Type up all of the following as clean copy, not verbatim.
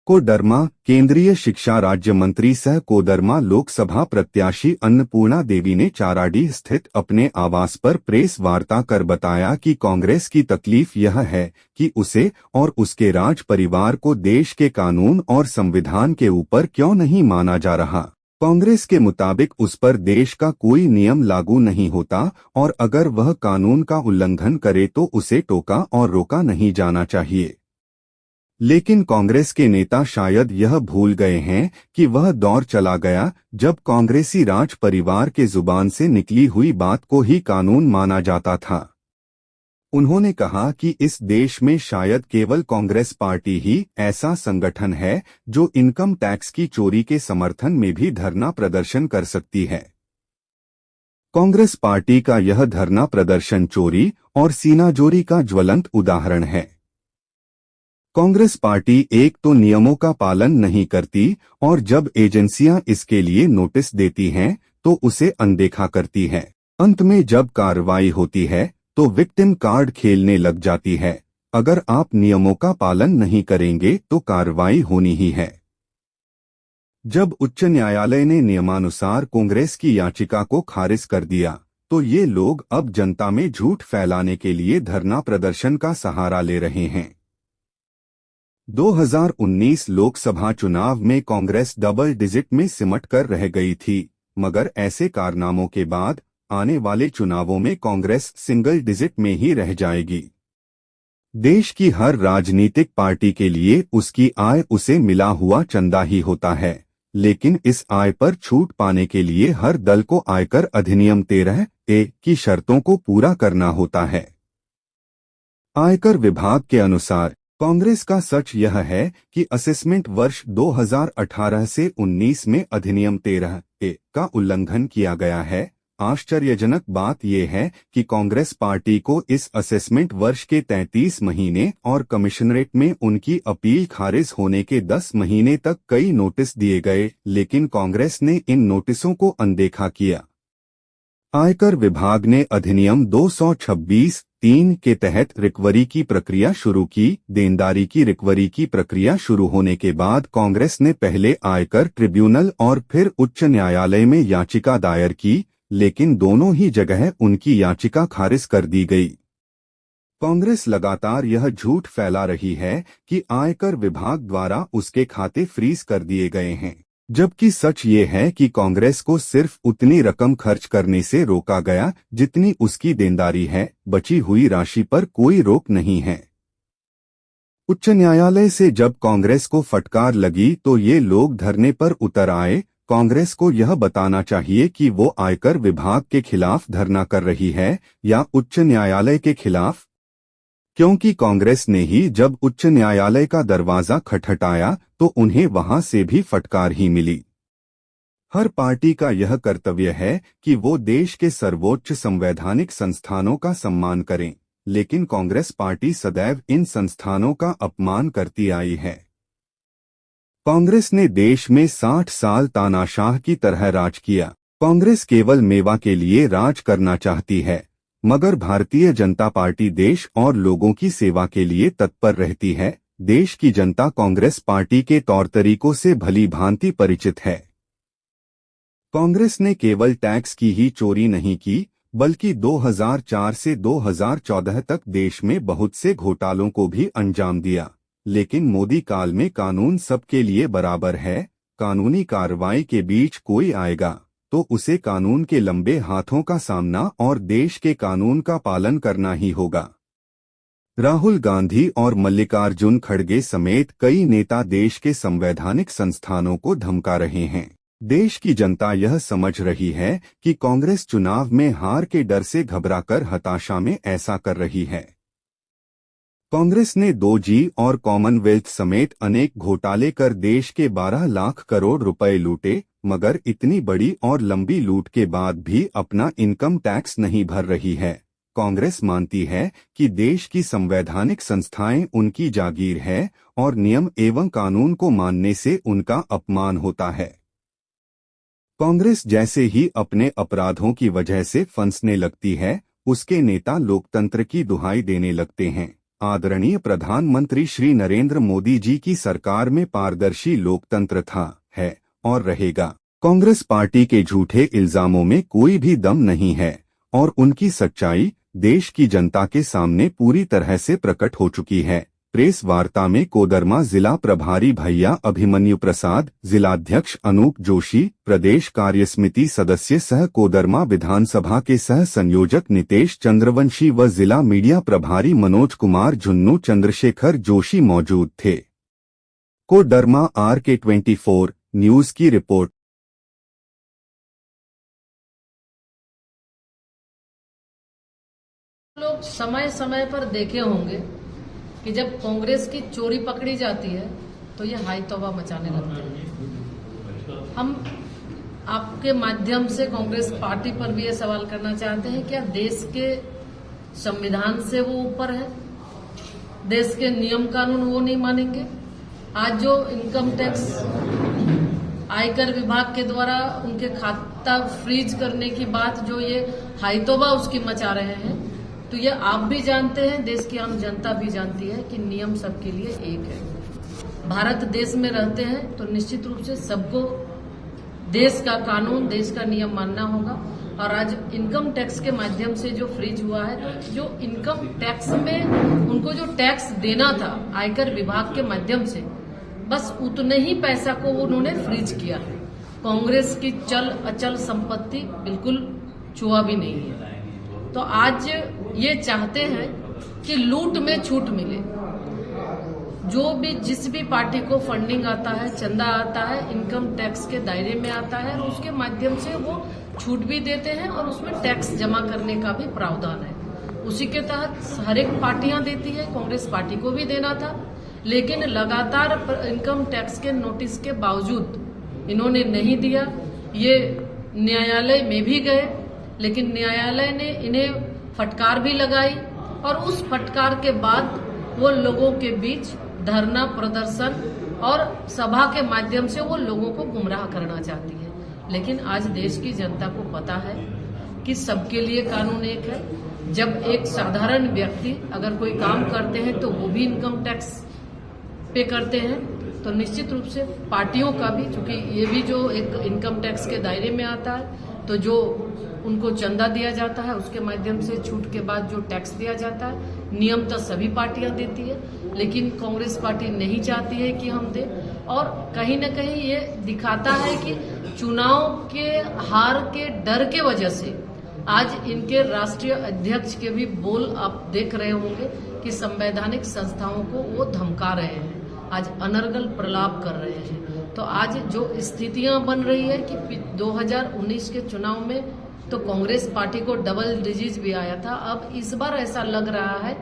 कोडरमा केंद्रीय शिक्षा राज्य मंत्री सह कोडरमा लोकसभा प्रत्याशी अन्नपूर्णा देवी ने चाराडीह स्थित अपने आवास पर प्रेस वार्ता कर बताया कि कांग्रेस की तकलीफ यह है कि उसे और उसके राज परिवार को देश के कानून और संविधान के ऊपर क्यों नहीं माना जा रहा। कांग्रेस के मुताबिक उस पर देश का कोई नियम लागू नहीं होता और अगर वह कानून का उल्लंघन करे तो उसे टोका और रोका नहीं जाना चाहिए। लेकिन कांग्रेस के नेता शायद यह भूल गए हैं कि वह दौर चला गया जब कांग्रेसी राज परिवार के जुबान से निकली हुई बात को ही कानून माना जाता था। उन्होंने कहा कि इस देश में शायद केवल कांग्रेस पार्टी ही ऐसा संगठन है जो इनकम टैक्स की चोरी के समर्थन में भी धरना प्रदर्शन कर सकती है। कांग्रेस पार्टी का यह धरना प्रदर्शन चोरी और सीनाजोरी का ज्वलंत उदाहरण है। कांग्रेस पार्टी एक तो नियमों का पालन नहीं करती और जब एजेंसियां इसके लिए नोटिस देती हैं तो उसे अनदेखा करती है। अंत में जब कार्रवाई होती है तो विक्टिम कार्ड खेलने लग जाती है। अगर आप नियमों का पालन नहीं करेंगे तो कार्रवाई होनी ही है। जब उच्च न्यायालय ने नियमानुसार कांग्रेस की याचिका को खारिज कर दिया तो ये लोग अब जनता में झूठ फैलाने के लिए धरना प्रदर्शन का सहारा ले रहे हैं। 2019 लोकसभा चुनाव में कांग्रेस डबल डिजिट में सिमट कर रह गई थी, मगर ऐसे कारनामों के बाद आने वाले चुनावों में कांग्रेस सिंगल डिजिट में ही रह जाएगी। देश की हर राजनीतिक पार्टी के लिए उसकी आय उसे मिला हुआ चंदा ही होता है, लेकिन इस आय पर छूट पाने के लिए हर दल को आयकर अधिनियम 13(a) की शर्तों को पूरा करना होता है। आयकर विभाग के अनुसार कांग्रेस का सच यह है कि असेसमेंट वर्ष 2018 से 19 में अधिनियम 13(a) का उल्लंघन किया गया है। आश्चर्यजनक बात यह है कि कांग्रेस पार्टी को इस असेसमेंट वर्ष के 33 महीने और कमिश्नरेट में उनकी अपील खारिज होने के 10 महीने तक कई नोटिस दिए गए, लेकिन कांग्रेस ने इन नोटिसों को अनदेखा किया। आयकर विभाग ने अधिनियम 226(3) के तहत रिकवरी की प्रक्रिया शुरू की। देनदारी की रिकवरी की प्रक्रिया शुरू होने के बाद कांग्रेस ने पहले आयकर ट्रिब्यूनल और फिर उच्च न्यायालय में याचिका दायर की, लेकिन दोनों ही जगह उनकी याचिका खारिज कर दी गई। कांग्रेस लगातार यह झूठ फैला रही है कि आयकर विभाग द्वारा उसके खाते फ्रीज कर दिए गए हैं, जबकि सच ये है कि कांग्रेस को सिर्फ उतनी रकम खर्च करने से रोका गया जितनी उसकी देनदारी है। बची हुई राशि पर कोई रोक नहीं है। उच्च न्यायालय से जब कांग्रेस को फटकार लगी तो ये लोग धरने पर उतर आए। कांग्रेस को यह बताना चाहिए कि वो आयकर विभाग के खिलाफ धरना कर रही है या उच्च न्यायालय के खिलाफ, क्योंकि कांग्रेस ने ही जब उच्च न्यायालय का दरवाजा खटखटाया तो उन्हें वहां से भी फटकार ही मिली। हर पार्टी का यह कर्तव्य है कि वो देश के सर्वोच्च संवैधानिक संस्थानों का सम्मान करें, लेकिन कांग्रेस पार्टी सदैव इन संस्थानों का अपमान करती आई है। कांग्रेस ने देश में 60 साल तानाशाह की तरह राज किया। कांग्रेस केवल मेवा के लिए राज करना चाहती है, मगर भारतीय जनता पार्टी देश और लोगों की सेवा के लिए तत्पर रहती है। देश की जनता कांग्रेस पार्टी के तौर तरीकों से भली भांति परिचित है। कांग्रेस ने केवल टैक्स की ही चोरी नहीं की, बल्कि 2004 से 2014 तक देश में बहुत से घोटालों को भी अंजाम दिया। लेकिन मोदी काल में कानून सबके लिए बराबर है। कानूनी कार्रवाई के बीच कोई आएगा तो उसे कानून के लंबे हाथों का सामना और देश के कानून का पालन करना ही होगा। राहुल गांधी और मल्लिकार्जुन खड़गे समेत कई नेता देश के संवैधानिक संस्थानों को धमका रहे हैं। देश की जनता यह समझ रही है कि कांग्रेस चुनाव में हार के डर से घबराकर हताशा में ऐसा कर रही है। कांग्रेस ने 2G और कॉमनवेल्थ समेत अनेक घोटाले कर देश के 12 लाख करोड़ रुपए लूटे, मगर इतनी बड़ी और लंबी लूट के बाद भी अपना इनकम टैक्स नहीं भर रही है। कांग्रेस मानती है कि देश की संवैधानिक संस्थाएं उनकी जागीर है और नियम एवं कानून को मानने से उनका अपमान होता है। कांग्रेस जैसे ही अपने अपराधों की वजह से फंसने लगती है, उसके नेता लोकतंत्र की दुहाई देने लगते हैं। आदरणीय प्रधानमंत्री श्री नरेंद्र मोदी जी की सरकार में पारदर्शी लोकतंत्र था, है और रहेगा। कांग्रेस पार्टी के झूठे इल्जामों में कोई भी दम नहीं है और उनकी सच्चाई देश की जनता के सामने पूरी तरह से प्रकट हो चुकी है। प्रेस वार्ता में कोडरमा जिला प्रभारी भैया अभिमन्यु प्रसाद, जिलाध्यक्ष अनूप जोशी, प्रदेश कार्यसमिति सदस्य सह कोडरमा विधानसभा के सह संयोजक नितेश चंद्रवंशी व जिला मीडिया प्रभारी मनोज कुमार झुन्नू चंद्रशेखर जोशी मौजूद थे। कोडरमा RK24 न्यूज की रिपोर्ट। लोग समय समय पर देखे होंगे कि जब कांग्रेस की चोरी पकड़ी जाती है तो ये हाई तौबा मचाने लगते हैं। हम आपके माध्यम से कांग्रेस पार्टी पर भी ये सवाल करना चाहते हैं, क्या देश के संविधान से वो ऊपर है? देश के नियम कानून वो नहीं मानेंगे? आज जो इनकम टैक्स आयकर विभाग के द्वारा उनके खाता फ्रीज करने की बात जो ये हाई तौबा उसकी मचा रहे हैं, तो ये आप भी जानते हैं, देश की आम जनता भी जानती है कि नियम सबके लिए एक है। भारत देश में रहते हैं तो निश्चित रूप से सबको देश का कानून, देश का नियम मानना होगा। और आज इनकम टैक्स के माध्यम से जो फ्रीज हुआ है, तो जो इनकम टैक्स में उनको जो टैक्स देना था आयकर विभाग के माध्यम से, बस उतने ही पैसा को उन्होंने फ्रीज किया है। कांग्रेस की चल अचल संपत्ति बिल्कुल छुआ भी नहीं है। तो आज ये चाहते हैं कि लूट में छूट मिले। जो भी जिस भी पार्टी को फंडिंग आता है, चंदा आता है, इनकम टैक्स के दायरे में आता है और उसके माध्यम से वो छूट भी देते हैं और उसमें टैक्स जमा करने का भी प्रावधान है। उसी के तहत हर एक पार्टियां देती है, कांग्रेस पार्टी को भी देना था, लेकिन लगातार इनकम टैक्स के नोटिस के बावजूद इन्होंने नहीं दिया। ये न्यायालय में भी गए, लेकिन न्यायालय ने इन्हें फटकार भी लगाई और उस फटकार के बाद वो लोगों के बीच धरना प्रदर्शन और सभा के माध्यम से वो लोगों को गुमराह करना चाहती है। लेकिन आज देश की जनता को पता है कि सबके लिए कानून एक है। जब एक साधारण व्यक्ति अगर कोई काम करते हैं तो वो भी इनकम टैक्स पे करते हैं, तो निश्चित रूप से पार्टियों का भी, क्योंकि ये भी जो एक इनकम टैक्स के दायरे में आता है, तो जो उनको चंदा दिया जाता है उसके माध्यम से छूट के बाद जो टैक्स दिया जाता है, नियम तो सभी पार्टियां देती है, लेकिन कांग्रेस पार्टी नहीं चाहती है कि हम दें। और कहीं न कहीं ये दिखाता है कि चुनाव के हार के डर के वजह से आज इनके राष्ट्रीय अध्यक्ष के भी बोल आप देख रहे होंगे कि संवैधानिक संस्थाओं को वो धमका रहे हैं, आज अनर्गल प्रलाप कर रहे हैं। तो आज जो स्थितियां बन रही है कि 2019 के चुनाव में तो कांग्रेस पार्टी को डबल डिजिट भी आया था, अब इस बार ऐसा लग रहा है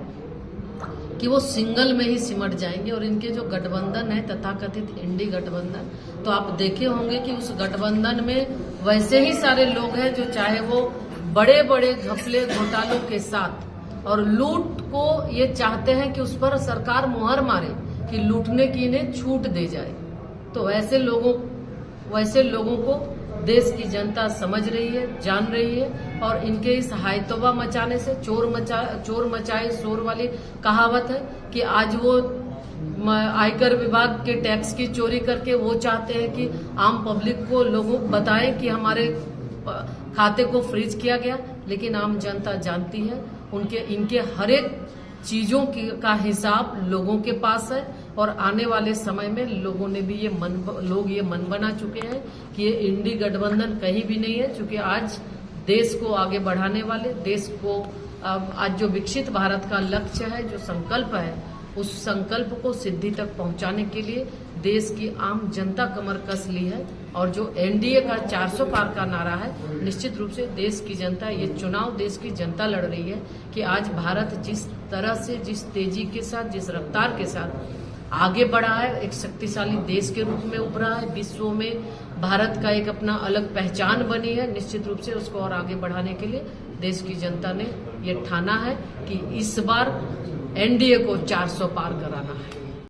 कि वो सिंगल में ही सिमट जाएंगे। और इनके जो गठबंधन है, तथाकथित इंडी गठबंधन, तो आप देखे होंगे कि उस गठबंधन में वैसे ही सारे लोग हैं जो चाहे वो बड़े बड़े घपले घोटालों के साथ और लूट को ये चाहते हैं कि उस पर सरकार मुहर मारे कि लूटने की इन्हें छूट दे जाए। तो वैसे लोगों को देश की जनता समझ रही है, जान रही है। और इनके इस हायतौबा मचाने से चोर मचाए शोर वाली कहावत है कि आज वो आयकर विभाग के टैक्स की चोरी करके वो चाहते हैं कि आम पब्लिक को लोगों बताएं कि हमारे खाते को फ्रीज किया गया, लेकिन आम जनता जानती है इनके हर एक चीजों का हिसाब लोगों के पास है। और आने वाले समय में लोगों ने भी ये मन बना चुके हैं कि ये इंडी गठबंधन कहीं भी नहीं है, क्योंकि आज देश को आगे बढ़ाने वाले, देश को आज जो विकसित भारत का लक्ष्य है, जो संकल्प है, उस संकल्प को सिद्धि तक पहुंचाने के लिए देश की आम जनता कमर कस ली है। और जो एनडीए का 400 पार का नारा है, निश्चित रूप से देश की जनता, ये चुनाव देश की जनता लड़ रही है कि आज भारत जिस तरह से, जिस तेजी के साथ, जिस रफ्तार के साथ आगे बढ़ा है, एक शक्तिशाली देश के रूप में उभरा है, विश्व में भारत का एक अपना अलग पहचान बनी है, निश्चित रूप से उसको और आगे बढ़ाने के लिए देश की जनता ने ये ठाना है कि इस बार एनडीए को 400 पार कराना है।